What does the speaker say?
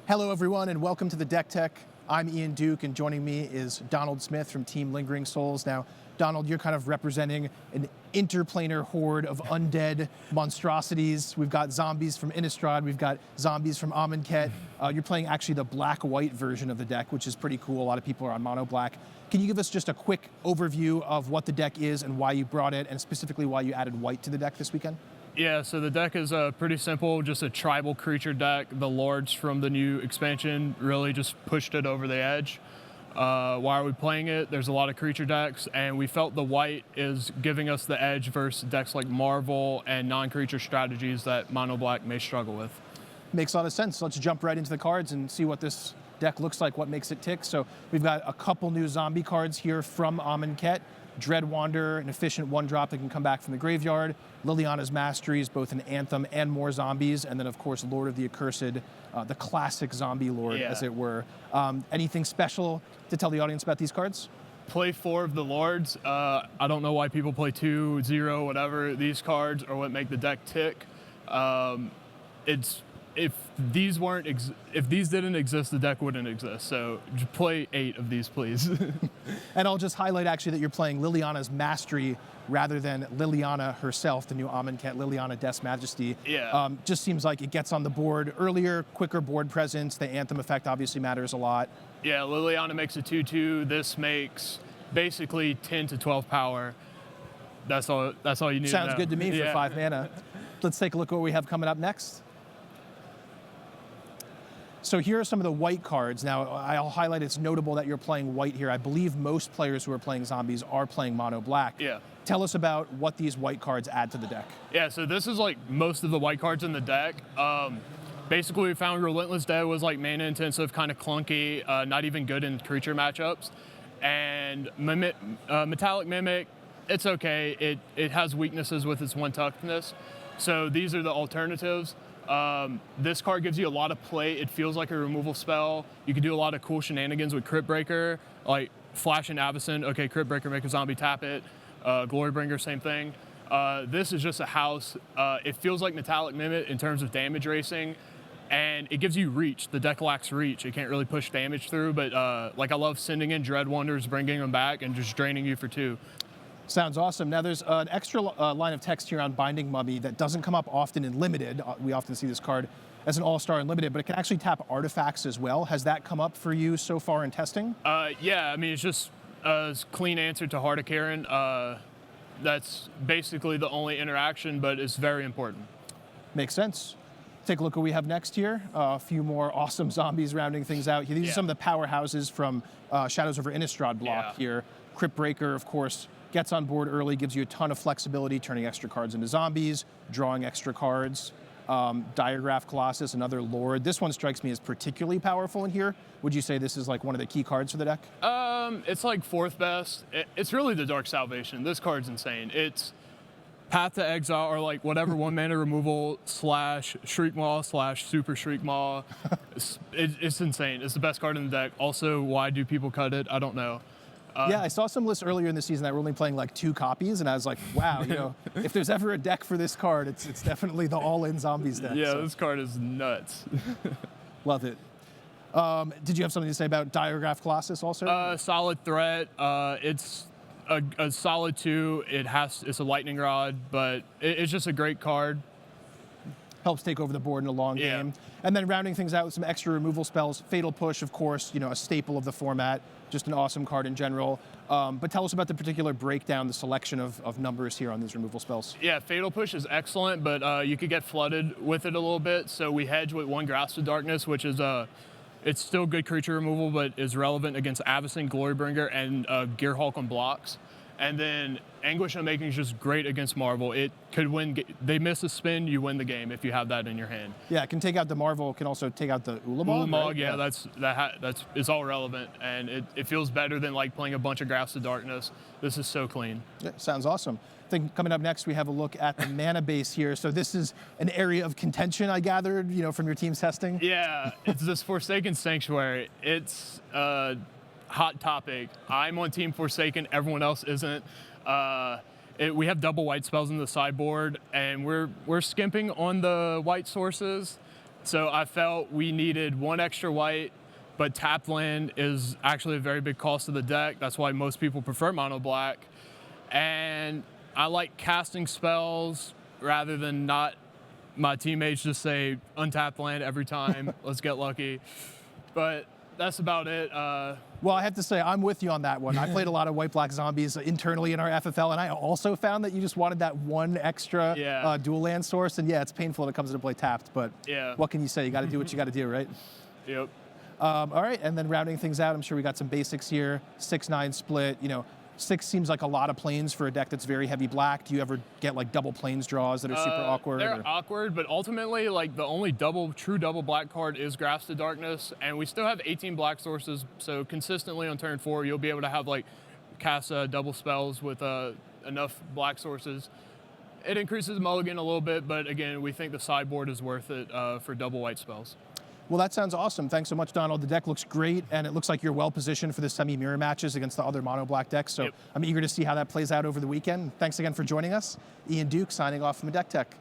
Hello, everyone, and welcome to the Deck Tech. I'm Ian Duke, and joining me is Donald Smith from Team Lingering Souls. Now, Donald, you're kind of representing an interplanar horde of undead monstrosities. We've got zombies from Innistrad, we've got zombies from Amonkhet. You're playing actually the black-white version of the deck, which is pretty cool. A lot of people are on mono-black. Can you give us just a quick overview of what the deck is and why you brought it, and specifically why you added white to the deck this weekend? Yeah, so the deck is pretty simple, just a tribal creature deck. The Lords from the new expansion really just pushed it over the edge. Why are we playing it? There's a lot of creature decks, and we felt the white is giving us the edge versus decks like Marvel and non-creature strategies that mono black may struggle with. Makes a lot of sense. Let's jump right into the cards and see what this deck looks like, what makes it tick. So we've got a couple new zombie cards here from Amonkhet. Dread Wanderer, an efficient one-drop that can come back from the graveyard. Liliana's Masteries, both an Anthem and more zombies. And then, of course, Lord of the Accursed, the classic zombie lord, as it were. Anything special to tell the audience about these cards? Play 4 of the Lords. I don't know why people play 2, 0, whatever. These cards are what make the deck tick. If these didn't exist, the deck wouldn't exist. So just play 8 of these, please. And I'll just highlight actually that you're playing Liliana's Mastery rather than Liliana herself, the new Amonkhet, Liliana Death's Majesty. Yeah. Just seems like it gets on the board earlier, quicker board presence. The Anthem effect obviously matters a lot. Yeah, Liliana makes a 2/2. This makes basically 10 to 12 power. That's all you need to know. Sounds good to me for 5 mana. Let's take a look at what we have coming up next. So here are some of the white cards. Now, I'll highlight it's notable that you're playing white here. I believe most players who are playing zombies are playing mono black. Yeah. Tell us about what these white cards add to the deck. Yeah, so this is like most of the white cards in the deck. Basically, we found Relentless Dead was like mana intensive, kind of clunky, not even good in creature matchups. And Metallic Mimic, it's okay. It has weaknesses with its one-toughness. So these are the alternatives. This card gives you a lot of play. It feels like a removal spell. You can do a lot of cool shenanigans with Crypt Breaker, like Flash and Avacyn. Okay, Crypt Breaker, make a zombie, tap it. Glorybringer, same thing. This is just a house. It feels like Metallic Mimic in terms of damage racing, and it gives you reach. The deck lacks reach. It can't really push damage through, but like I love sending in Dread Wonders, bringing them back, and just draining you for 2. Sounds awesome. Now, there's an extra line of text here on Binding Mummy that doesn't come up often in Limited. We often see this card as an all-star in Limited, but it can actually tap artifacts as well. Has that come up for you so far in testing? Yeah, I mean, it's just a clean answer to Heart of Karen. That's basically the only interaction, but it's very important. Makes sense. Take a look at what we have next here. A few more awesome zombies rounding things out. These are some of the powerhouses from Shadows over Innistrad block here. Crypt Breaker, of course, gets on board early, gives you a ton of flexibility, turning extra cards into zombies, drawing extra cards. Diagraph Colossus, another Lord. This one strikes me as particularly powerful in here. Would you say this is like one of the key cards for the deck? It's like 4th best. It's really the Dark Salvation. This card's insane. It's Path to Exile or like whatever 1 mana removal / Shriekmaw / Super Shriekmaw. It's insane. It's the best card in the deck. Also, why do people cut it? I don't know. Yeah, I saw some lists earlier in the season that were only playing like 2 copies, and I was like, wow, you know, if there's ever a deck for this card, it's definitely the all-in zombies deck. Yeah, so. This card is nuts. Love it. Did you have something to say about Diagraph Colossus also? Solid threat. It's a solid 2. It's a lightning rod, but it's just a great card. Helps take over the board in a long game. And then rounding things out with some extra removal spells. Fatal Push, of course, you know, a staple of the format. Just an awesome card in general. But tell us about the particular breakdown, the selection of numbers here on these removal spells. Yeah, Fatal Push is excellent, but you could get flooded with it a little bit. So we hedge with 1 Grasp of Darkness, which is it's still good creature removal, but is relevant against Avacyn, Glorybringer, and Gearhulk on blocks. And then Anguish Unmaking is just great against Marvel. It could win. They miss a spin, you win the game if you have that in your hand. Yeah, it can take out the Marvel. It can also take out the Ulamog. Ulamog, right? Yeah, it's all relevant, and it feels better than like playing a bunch of Grasps of Darkness. This is so clean. Yeah, sounds awesome. I think coming up next, we have a look at the mana base here. So this is an area of contention, I gathered, you know, from your team's testing. Yeah, it's this Forsaken Sanctuary. It's hot topic. I'm on Team Forsaken, everyone else isn't. We have double white spells in the sideboard, and we're skimping on the white sources. So I felt we needed one extra white, but tapped land is actually a very big cost of the deck. That's why most people prefer mono black. And I like casting spells rather than not my teammates just say untapped land every time. Let's get lucky. But that's about it. Well, I have to say, I'm with you on that one. I played a lot of white-black zombies internally in our FFL, and I also found that you just wanted that one extra dual land source. And yeah, it's painful when it comes into play tapped, but what can you say? You got to do what you got to do, right? Yep. All right, and then rounding things out, I'm sure we got some basics here. 6-9 split, 6 seems like a lot of planes for a deck that's very heavy black. Do you ever get like double planes draws that are super awkward? They're awkward, but ultimately, like the only true double black card is Grasp to Darkness, and we still have 18 black sources. So consistently on turn 4, you'll be able to have like cast double spells with enough black sources. It increases mulligan a little bit, but again, we think the sideboard is worth it for double white spells. Well, that sounds awesome. Thanks so much, Donald. The deck looks great, and it looks like you're well positioned for the semi-mirror matches against the other mono-black decks. So I'm eager to see how that plays out over the weekend. Thanks again for joining us. Ian Duke signing off from Deck Tech.